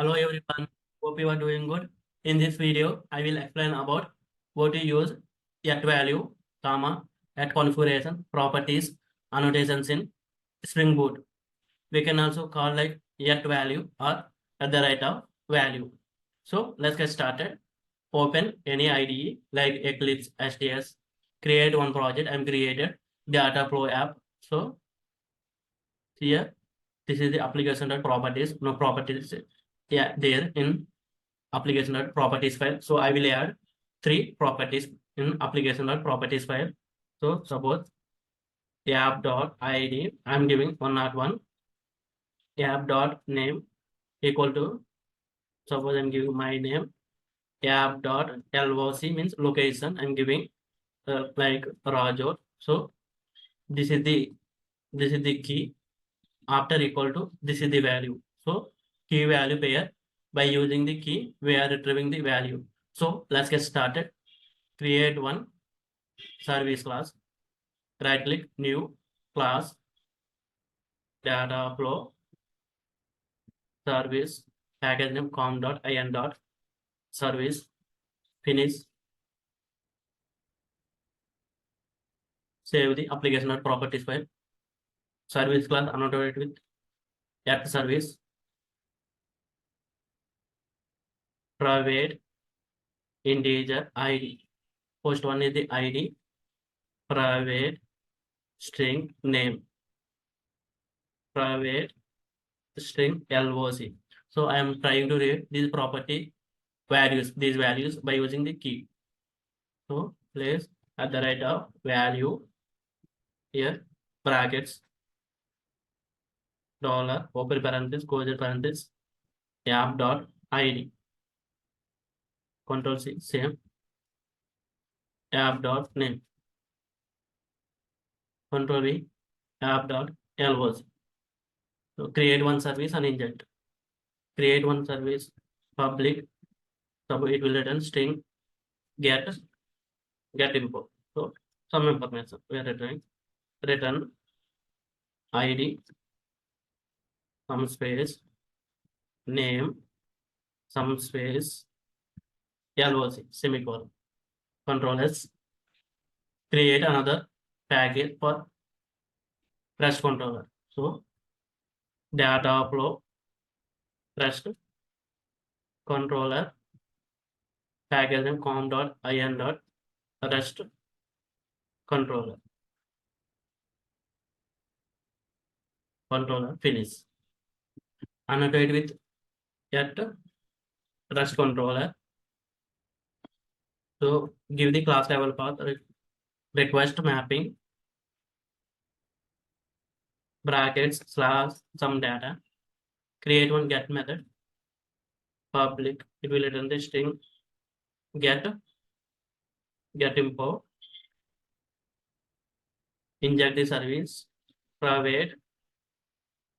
Hello everyone, hope you are doing good. In this video, I will explain about how to use at value, comma, at configuration, properties, annotations in Spring Boot. We can also call like at value or at the right of value. So let's get started. Open any IDE like Eclipse, STS, create one project. I'm created data flow app. So here, this is the application.properties. No properties, yeah, there in application.properties file. So I will add 3 properties in application.properties file. So suppose app.id, I'm giving 101, app.name equal to, suppose I'm giving my name, app.loc means location, I'm giving like Rajor. So this is the key. After equal to, this is the value. So key value pair, by using the key we are retrieving the value. So let's get started. Create one service class, right click, new class, data flow service, package name com.in.service, finish, save the application.properties file. Service class annotated with at service, private integer id. First one is the id, private string name, private string loc. So I am trying to read these property values, these values by using the key. So place at the right of value here, brackets, dollar, open parenthesis, close parenthesis, app.id, control C, same, app.name, control V, app.loc. So create one service and inject. Create one service, public, so it will return string get info. So some information we are return id, some space, name, some space, loc, semicolon. Control S, create another package for REST controller. So data flow REST controller, package name com.in.rest controller, finish. Annotate with at REST controller. So give the class level path, request mapping, brackets slash some data, create one get method, public, it will return the string get info, inject the service, private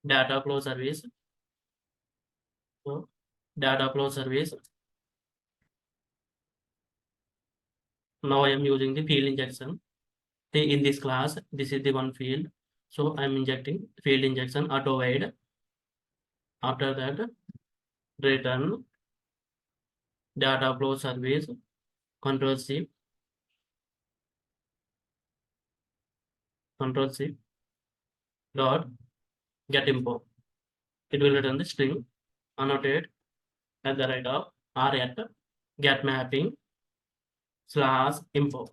data flow service. So data flow service. Now I am using the field injection. In this class, this is the one field. So I am injecting field injection auto void. After that, return data flow service, control C, dot get info. It will return the string, annotate at the right of r at get mapping slash info.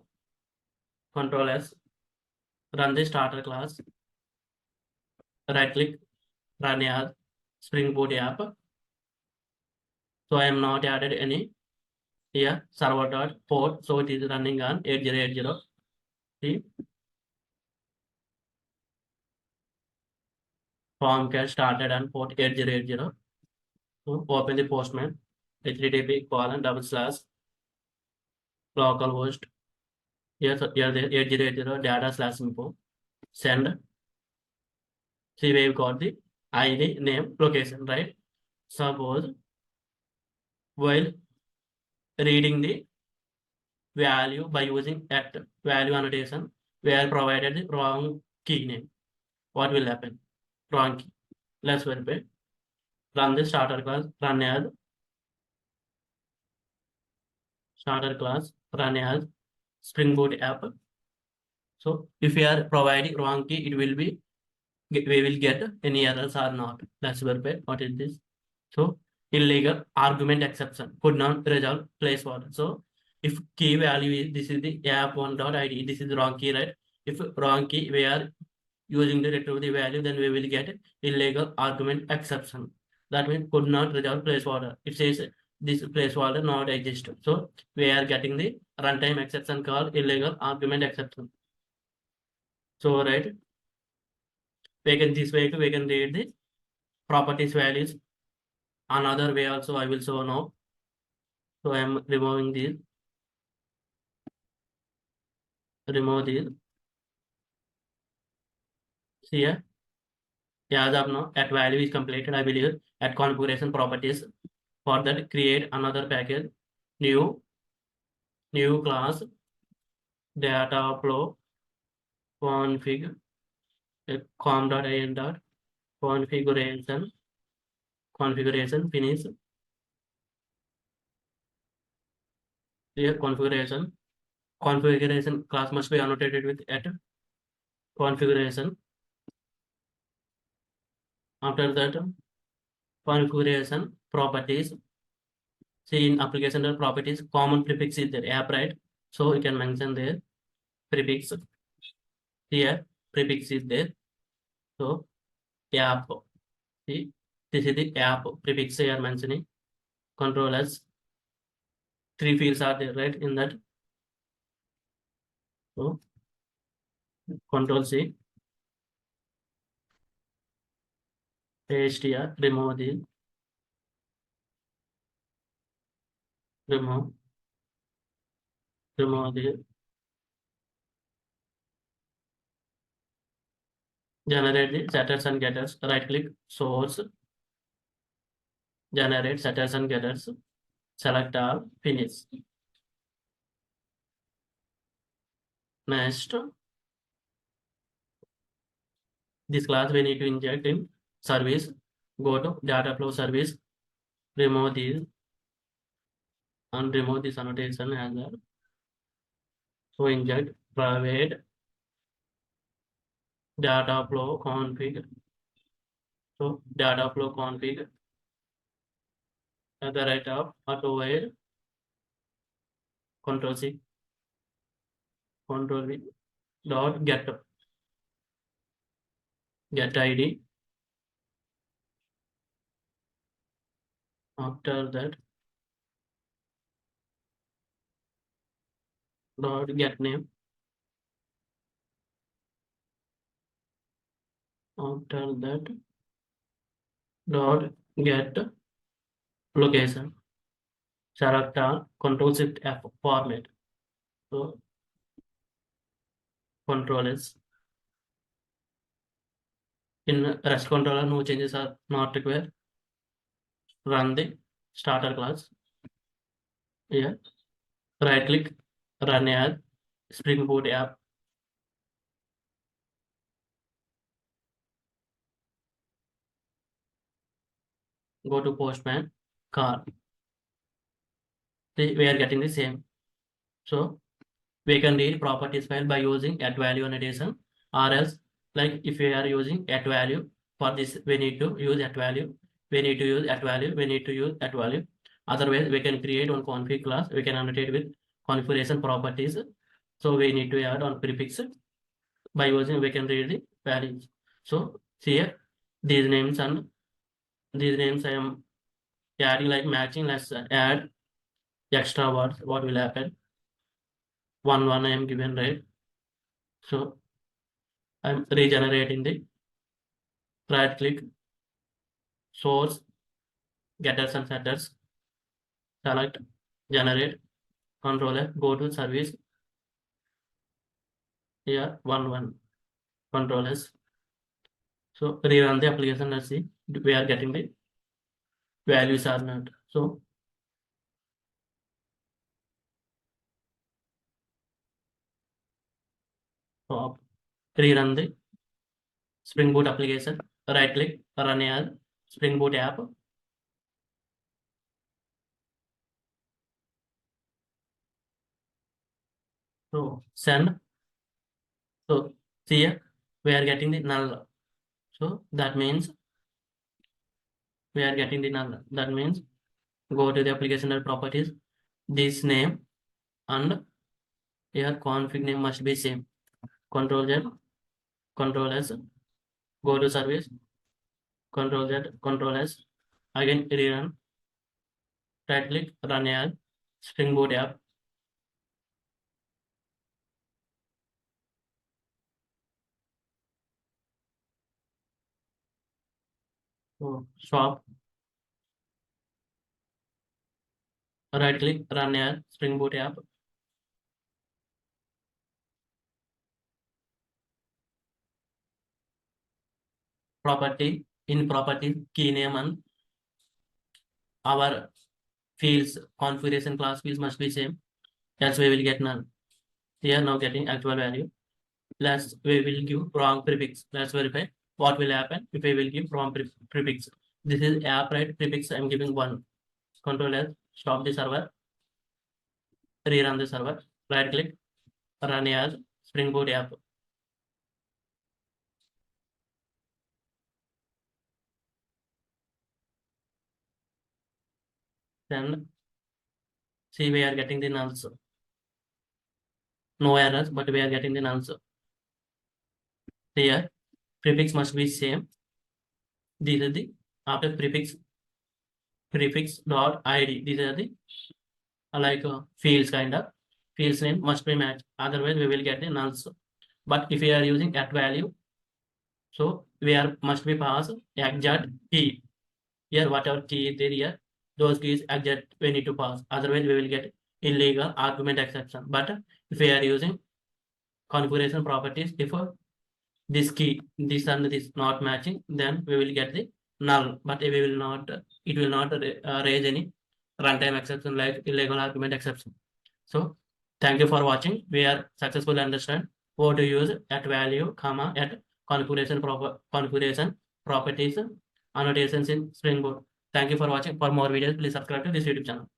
Control S, run the starter class, right click, run as Spring Boot app. So I am not added any here, server.port, so it is running on 8080. See, form can started on port 8080. So open the postman, http:// localhost, here the 8080 data/info, send. See, we've got the ID, name, location, right? Suppose while reading the value by using at value annotation, we are provided the wrong key name. What will happen? Wrong key. Let's verify. run the starter class, run as starter class, run as Spring Boot app. So if we are providing wrong key, it will be we will get any errors or not. Let's verify what is this. So illegal argument exception could not resolve placeholder. So if key value is this is the app1.id, this is the wrong key, right? If wrong key we are using to retrieve the value, then we will get illegal argument exception. That means could not resolve placeholder. It says this placeholder not exist. So we are getting the runtime exception called illegal argument exception. So right, we can this way we can read the properties values. Another way also I will show now. So I am removing these, remove these. See here, as of now, at value is completed, I believe. At configuration properties, for that create another package, new class, data flow, config, com.in dot configuration finish. Here configuration class must be annotated with at configuration. After that, configuration properties. See in application properties, common prefix is there, app, right? So you can mention there prefix. Here prefix is there. So app. See, this is the app prefix they are mentioning. Controllers. Three fields are there, right? In that. So Control C. Paste here. Remove the remove the generate the setters and getters. Right click source. Generate setters and getters. Select all. Finish. Next, this class we need to inject in service. Go to data flow service. Remove these and remove this annotation as well. So inject private data flow config. So data flow config at the right of auto where control C, control V dot get ID. After that dot get name. After that dot get location. Select all control shift F format. So control is in REST controller, no changes are not required. Run the starter class. Here, right click, run as Spring Boot app. Go to Postman, car. We are getting the same. So we can read properties file by using at value annotation, or else like if we are using at value, for this we need to use at value, we need to use at value, we need to use at value. Otherwise we can create one config class, we can annotate with configuration properties. So we need to add on prefix. By using we can read the values. So see here these names and these names I am adding like matching. Let's add extra words. What will happen? One I am given, right? So I'm regenerating the right click source getters and setters. Select generate controller. Go to service. Here one controllers. So rerun the application. Let's see we are getting the values or not. So rerun the Spring Boot application. Right click run as Spring Boot app. So send. So here we are getting the null. So that means we are getting the null. That means go to the application properties, this name and here config name must be same. Control Z, Control S, go to service, Control Z, Control S, again rerun, right click, run as Spring Boot app. So stop, right click, run as Spring Boot app. Property, in property, key name and our fields, configuration class fields must be same. Else we will get null. Here now getting actual value. Plus we will give wrong prefix. Let's verify what will happen if we will give wrong prefix. This is app right prefix. I'm giving 1. Control S, stop the server, rerun the server, right click, run as Spring Boot app. Then see we are getting the nulls. No errors, but we are getting the nulls. Here prefix must be same. These are the after prefix dot id. These are the like fields kind of fields name must be matched. Otherwise we will get the nulls. But if we are using at value, so we are must be pass exact key. Here whatever key is there here, those keys exact we need to pass. Otherwise we will get illegal argument exception. But if we are using configuration properties, if this key, this and this not matching, then we will get the null. But we will not, it will not raise any runtime exception like illegal argument exception. So thank you for watching. We are successfully understand how to use at value, comma at configuration properties, annotations in Spring Boot. Thank you for watching. For more videos, please subscribe to this YouTube channel.